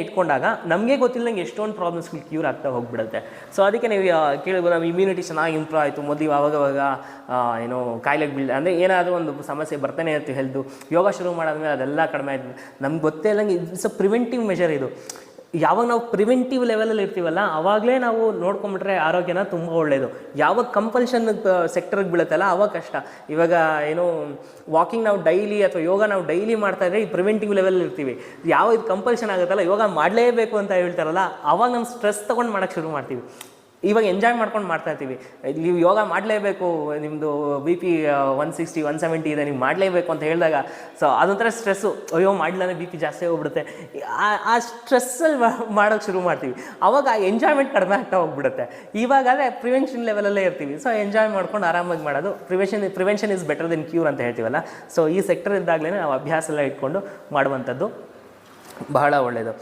ಇಟ್ಕೊಂಡಾಗ ನಮಗೆ ಗೊತ್ತಿಲ್ಲದಂಗೆ ಎಷ್ಟೊಂದು ಪ್ರಾಬ್ಲಮ್ಸ್ಗಳು ಕ್ಯೂರ್ ಆಗ್ತಾ ಹೋಗ್ಬಿಡುತ್ತೆ. ಸೊ ಅದಕ್ಕೆ ನೀವು ಕೇಳ್ಬೋದು, ನಮ್ಮ ಇಮ್ಯುನಿಟಿ ಚೆನ್ನಾಗಿ ಇಂಪ್ರೂವ್ ಆಯಿತು, ಮೊದಲು ಆವಾಗ ಏನೋ ಕಾಯಿಲೆಗೆ ಅಂದರೆ ಏನಾದರೂ ಒಂದು ಸಮಸ್ಯೆ ಬರ್ತಾನೆ ಇರ್ತೀವಿ ಹೆಲ್ತು, ಯೋಗ ಶುರು ಮಾಡಾದ್ಮೇಲೆ ಅದೆಲ್ಲ ಕಡಿಮೆ ಆಯ್ತು. ನಮ್ಗೆ ಗೊತ್ತೇ ಇಲ್ಲಂಗೆ ಇಟ್ಸ್ ಅ ಪ್ರಿವೆಂಟಿವ್ ಮೆಷರ್ ಇದು. ಯಾವಾಗ ನಾವು ಪ್ರಿವೆಂಟಿವ್ ಲೆವೆಲಲ್ಲಿ ಇರ್ತೀವಲ್ಲ ಆವಾಗಲೇ ನಾವು ನೋಡ್ಕೊಂಬಿಟ್ರೆ ಆರೋಗ್ಯನ ತುಂಬ ಒಳ್ಳೆಯದು. ಯಾವಾಗ ಕಂಪಲ್ಷನ್ ಸೆಕ್ಟರ್ಗೆ ಬೀಳುತ್ತಲ್ಲ ಆವಾಗ ಕಷ್ಟ. ಇವಾಗ ಏನೋ ವಾಕಿಂಗ್ ನಾವು ಡೈಲಿ ಅಥವಾ ಯೋಗ ನಾವು ಡೈಲಿ ಮಾಡ್ತಾ ಇದ್ರೆ ಈ ಪ್ರಿವೆಂಟಿವ್ ಲೆವೆಲಲ್ಲಿ ಇರ್ತೀವಿ. ಯಾವ ಇದು ಕಂಪಲ್ಷನ್ ಆಗುತ್ತಲ್ಲ, ಯೋಗ ಮಾಡಲೇಬೇಕು ಅಂತ ಹೇಳ್ತಾರಲ್ಲ, ಆವಾಗ ನಮ್ಮ ಸ್ಟ್ರೆಸ್ ತೊಗೊಂಡು ಮಾಡೋಕ್ಕೆ ಶುರು ಮಾಡ್ತೀವಿ. ಇವಾಗ ಎಂಜಾಯ್ ಮಾಡ್ಕೊಂಡು ಮಾಡ್ತಾ ಇರ್ತೀವಿ. ನೀವು ಯೋಗ ಮಾಡಲೇಬೇಕು, ನಿಮ್ಮದು BP 160 170 ಇದೆ, ನೀವು ಮಾಡಲೇಬೇಕು ಅಂತ ಹೇಳಿದಾಗ ಸೊ ಅದೊಂಥರ ಸ್ಟ್ರೆಸ್ಸು. ಅಯ್ಯೋ ಮಾಡಲಿಲ್ಲ BP ಜಾಸ್ತಿ ಹೋಗ್ಬಿಡುತ್ತೆ. ಆ ಸ್ಟ್ರೆಸ್ಸಲ್ಲಿ ಮಾಡೋಕ್ಕೆ ಶುರು ಮಾಡ್ತೀವಿ. ಆವಾಗ ಆ ಎಂಜಾಯ್ಮೆಂಟ್ ಕಡಿಮೆ ಆಗ್ತಾ ಹೋಗ್ಬಿಡುತ್ತೆ. ಇವಾಗಾದರೆ ಪ್ರಿವೆನ್ಷನ್ ಲೆವೆಲಲ್ಲೇ ಇರ್ತೀವಿ. ಸೊ ಎಂಜಾಯ್ ಮಾಡ್ಕೊಂಡು ಆರಾಮಾಗಿ ಮಾಡೋದು. Prevention is better then cure ಅಂತ ಹೇಳ್ತೀವಲ್ಲ. ಸೊ ಈ ಸೆಕ್ಟರ್ ಇದ್ದಾಗಲೇ ನಾವು ಅಭ್ಯಾಸ ಎಲ್ಲ ಇಟ್ಕೊಂಡು ಮಾಡುವಂಥದ್ದು ಬಹಳ ಒಳ್ಳೆಯದು.